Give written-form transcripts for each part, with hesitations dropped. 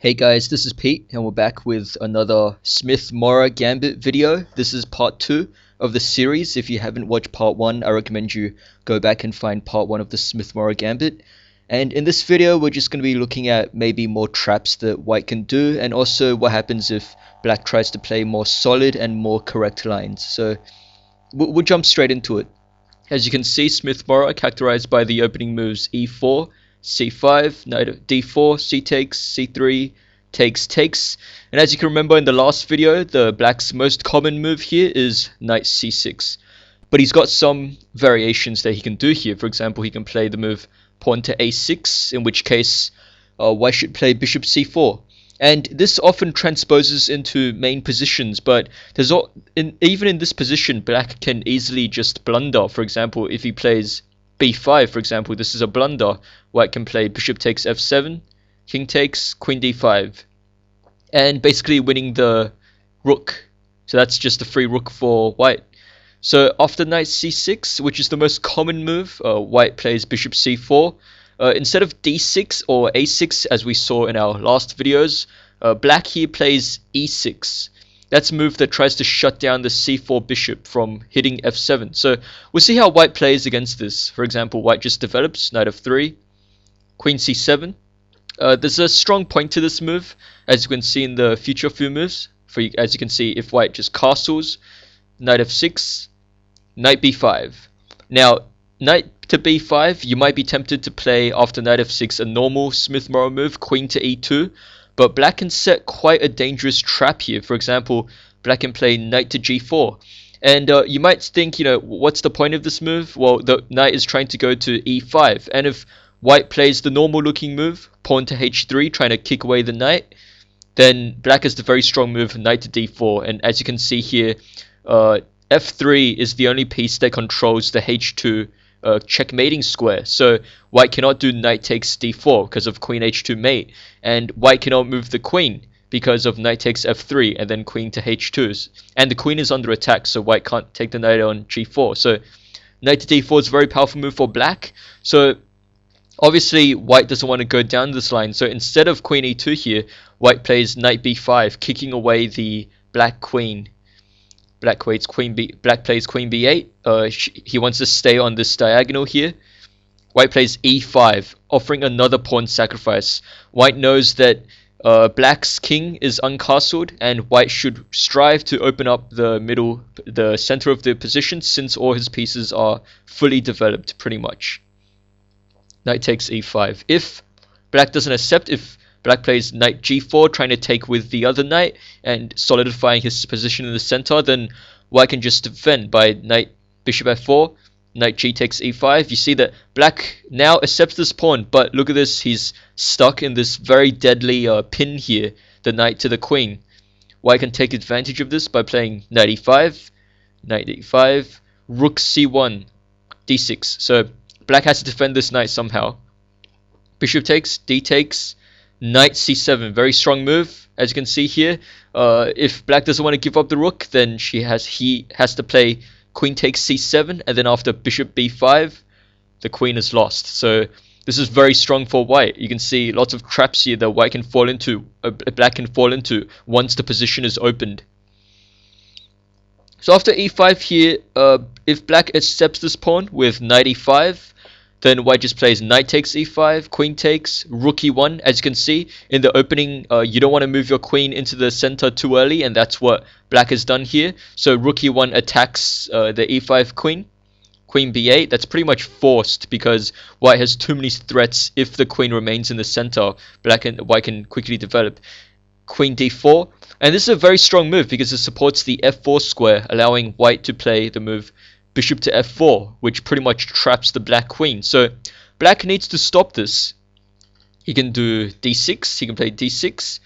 Hey guys, this is Pete and we're back with another Morra Gambit video. This is part 2 of the series. If you haven't watched part 1, I recommend you go back and find part 1 of the Morra Gambit. And in this video we're just going to be looking at maybe more traps that white can do, and also what happens if black tries to play more solid and more correct lines. So we'll jump straight into it. As you can see, Morra characterized by the opening moves e4, c5, knight d4, c takes, c3, takes. And as you can remember in the last video, the black's most common move here is knight c6. But he's got some variations that he can do here. For example, he can play the move pawn to a6, in which case white should play bishop c4. And this often transposes into main positions, but even in this position, black can easily just blunder. For example, if he plays b5, for example, this is a blunder. White can play bishop takes f7, king takes, queen d5, and basically winning the rook. So that's just a free rook for white. So after knight c6, which is the most common move, white plays bishop c4. Instead of d6 or a6 as we saw in our last videos, black here plays e6. That's a move that tries to shut down the c4 bishop from hitting f7. So we'll see how white plays against this. For example, white just develops knight f3, queen c7. There's a strong point to this move, as you can see in the future few moves. As you can see, if white just castles, knight f6, knight b5. Now, knight to b5, you might be tempted to play after knight f6 a normal Morra move, queen to e2, but black can set quite a dangerous trap here. For example, black can play knight to g4. And you might think, what's the point of this move? Well, the knight is trying to go to e5, and if white plays the normal looking move, pawn to h3, trying to kick away the knight, then black has the very strong move, knight to d4. And as you can see here, f3 is the only piece that controls the h2 checkmating square. So white cannot do knight takes d4 because of queen h2 mate, and white cannot move the queen because of knight takes f3 and then queen to h2s. And the queen is under attack, so white can't take the knight on g4. So knight to d4 is a very powerful move for black. So obviously white doesn't want to go down this line, so instead of queen e2 here, white plays knight b5, kicking away the black queen. Black plays queen b8. He wants to stay on this diagonal here. White plays e5, offering another pawn sacrifice. White knows that black's king is uncastled, and white should strive to open up the center of the position, since all his pieces are fully developed pretty much. Knight takes e5. If black doesn't accept, if black plays knight g4, trying to take with the other knight and solidifying his position in the center, then white can just defend by knight bishop f4, knight g takes e5. You see that black now accepts this pawn, but look at this, he's stuck in this very deadly pin here, the knight to the queen. White can take advantage of this by playing knight e5, rook c1, d6. So black has to defend this knight somehow. Bishop takes, d takes, knight c7, very strong move. As you can see here, if black doesn't want to give up the rook, then he has to play queen takes c7, and then after bishop b5, the queen is lost. So this is very strong for white. You can see lots of traps here that white can fall into, black can fall into once the position is opened. So after e5 here, if black accepts this pawn with knight e5, then white just plays knight takes e5, queen takes, rook e1. As you can see in the opening, you don't want to move your queen into the center too early, and that's what black has done here. So rook e1 attacks the e5 queen. Queen b8, that's pretty much forced because white has too many threats. If the queen remains in the center, white can quickly develop. Queen d4, and this is a very strong move because it supports the f4 square, allowing white to play the move bishop to f4, which pretty much traps the black queen. So black needs to stop this. He can do d6, he can play d6,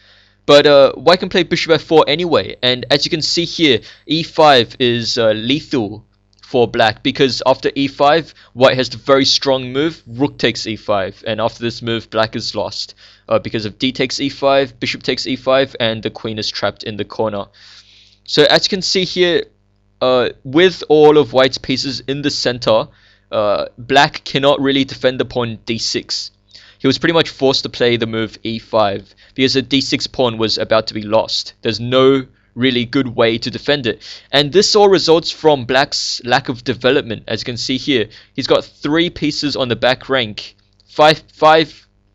but white can play bishop f4 anyway. And as you can see here, e5 is lethal for black, because after e5, white has the very strong move, rook takes e5, and after this move, black is lost because of d takes e5, bishop takes e5, and the queen is trapped in the corner. So as you can see here, with all of white's pieces in the center, black cannot really defend the pawn d6. he was pretty much forced to play the move e5 because the d6 pawn was about to be lost. There's no really good way to defend it, and this all results from black's lack of development. As you can see here, he's got 3 pieces on the back rank, five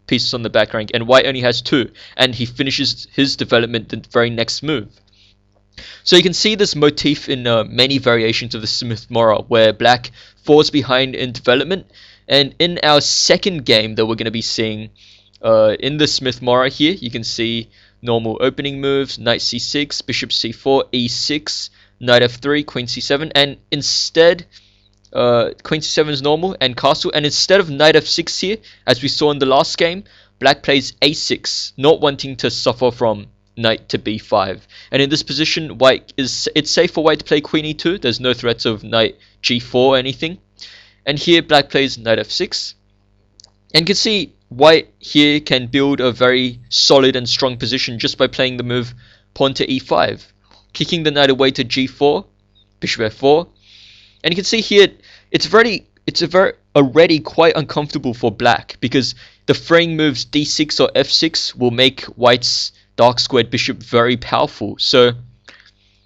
pieces on the back rank, and white only has 2, and he finishes his development the very next move. So you can see this motif in many variations of the Smith-Morra, where black falls behind in development. And in our second game that we're going to be seeing in the Smith-Morra here, you can see normal opening moves: knight c6, bishop c4, e6, knight f3, queen c7, and instead queen c7 is normal and castle, and instead of knight f6 here, as we saw in the last game, black plays a6, not wanting to suffer from knight to b5. And in this position, it's safe for white to play queen e2. There's no threats of knight g4 or anything. And here black plays knight f6, and you can see white here can build a very solid and strong position just by playing the move pawn to e5, kicking the knight away to g4, bishop f4. And you can see here it's already quite uncomfortable for black, because the fraying moves d6 or f6 will make white's dark squared bishop very powerful. So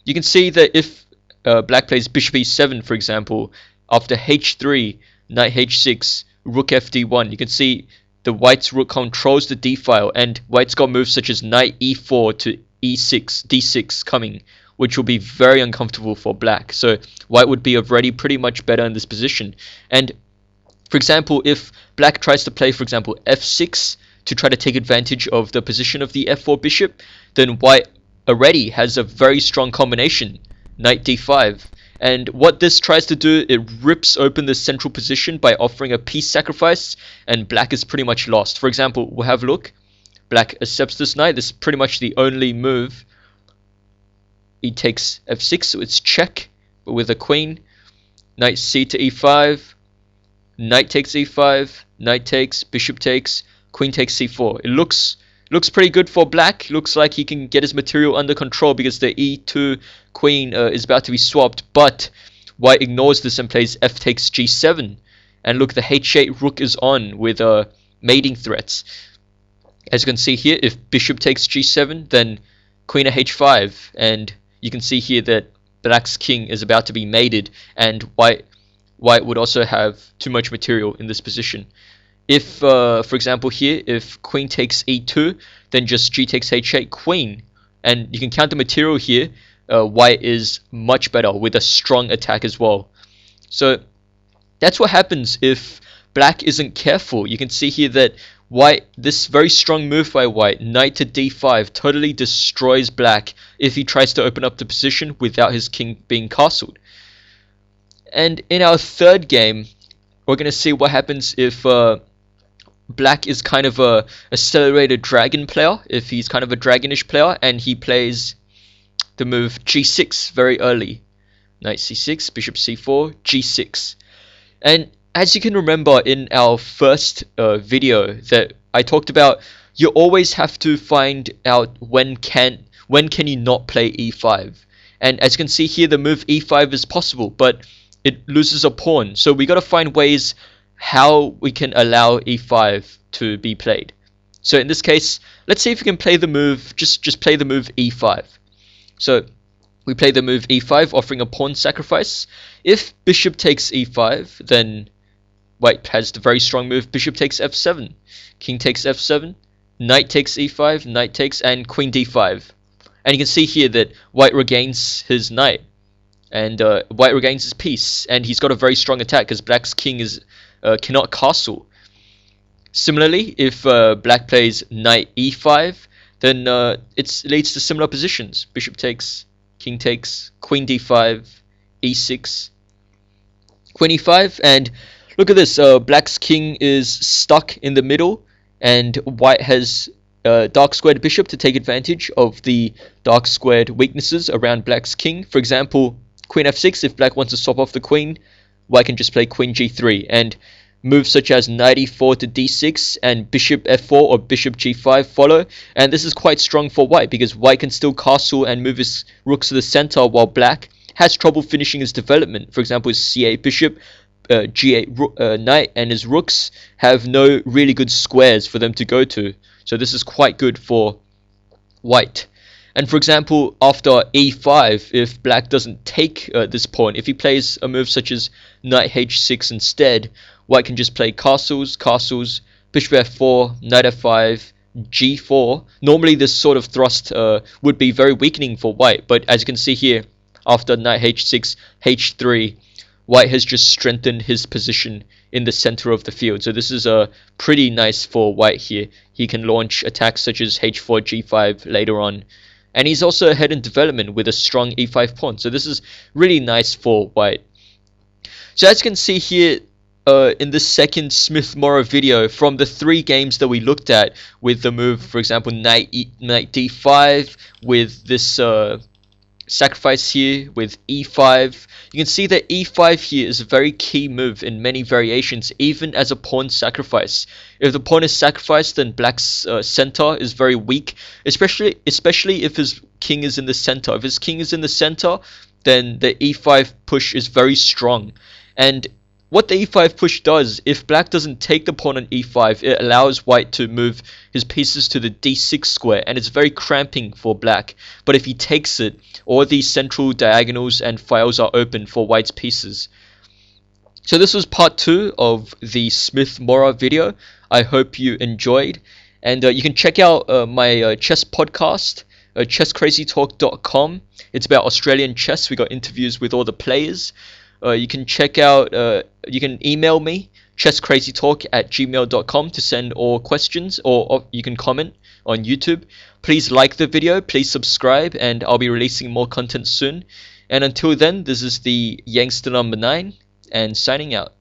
you can see that if black plays bishop e7, for example, after h3, knight h6, rook fd1, you can see the white's rook controls the d file, and white's got moves such as knight e4 to e6, d6 coming, which will be very uncomfortable for black. So white would be already pretty much better in this position. And for example, if black tries to play, for example, f6 to try to take advantage of the position of the f4 bishop, then white already has a very strong combination, knight d5. And what this tries to do, it rips open the central position by offering a piece sacrifice, and black is pretty much lost. For example, we'll have a look. Black accepts this knight. This is pretty much the only move. He takes f6, so it's check, but with a queen. Knight c to e5, knight takes e5, knight takes, bishop takes, queen takes c4. It looks pretty good for black. Looks like he can get his material under control because the e2 queen is about to be swapped, but white ignores this and plays f takes g7. And look, the h8 rook is on with mating threats. As you can see here, if bishop takes g7, then queen at h5, and you can see here that black's king is about to be mated, and white would also have too much material in this position. If, for example here, if queen takes e2, then just g takes h8, queen. And you can count the material here. White is much better with a strong attack as well. So that's what happens if black isn't careful. You can see here that this very strong move by white, knight to d5, totally destroys black if he tries to open up the position without his king being castled. And in our third game, we're going to see what happens if black is kind of a accelerated dragon player, if he's kind of a dragonish player, and he plays the move g6 very early. Knight c6, bishop c4, g6. And as you can remember in our first video that I talked about, you always have to find out when can you not play e5. And as you can see here, the move e5 is possible, but it loses a pawn. So we got to find ways how we can allow e5 to be played. So in this case, let's see if we can play the move, just play the move e5. So we play the move e5, offering a pawn sacrifice. If bishop takes e5, then white has the very strong move bishop takes f7, king takes f7, knight takes e5, knight takes, and queen d5. And you can see here that white regains his knight, and white regains his piece, and he's got a very strong attack because black's king cannot castle. Similarly, if black plays knight e5, then it leads to similar positions. Bishop takes, king takes, queen d5, e6, queen e5, and look at this. Black's king is stuck in the middle, and white has dark squared bishop to take advantage of the dark squared weaknesses around black's king. For example, queen f6, if black wants to swap off the queen, white can just play queen g3, and moves such as knight e4 to d6 and bishop f4 or bishop g5 follow. And this is quite strong for white because white can still castle and move his rooks to the center, while black has trouble finishing his development. For example, his c8 bishop G8 knight and his rooks have no really good squares for them to go to. So this is quite good for white. And for example, after e5, if black doesn't take this pawn, if he plays a move such as knight h6 instead, white can just play castles, castles, bishop f4, knight f5, g4. Normally this sort of thrust would be very weakening for white, but as you can see here, after knight h6, h3, white has just strengthened his position in the center of the field. So this is pretty nice for white here. He can launch attacks such as h4, g5 later on. And he's also ahead in development with a strong e5 pawn. So this is really nice for white. So as you can see here, in this second Smith-Morra video, from the 3 games that we looked at with the move, for example, knight d5, with this sacrifice here with e5, you can see that e5 here is a very key move in many variations, even as a pawn sacrifice. If the pawn is sacrificed, then black's center is very weak, especially if his king is in the center. If his king is in the center, then the e5 push is very strong. And what the e5 push does, if black doesn't take the pawn on e5, it allows white to move his pieces to the d6 square, and it's very cramping for black. But if he takes it, all these central diagonals and files are open for white's pieces. So this was part 2 of the Smith-Morra video. I hope you enjoyed, and you can check out my chess podcast, chesscrazytalk.com. It's about Australian chess. We got interviews with all the players. You can check out, you can email me, chesscrazytalk@gmail.com, to send all questions, or you can comment on YouTube. Please like the video, please subscribe, and I'll be releasing more content soon. And until then, this is the Youngster number 9, and signing out.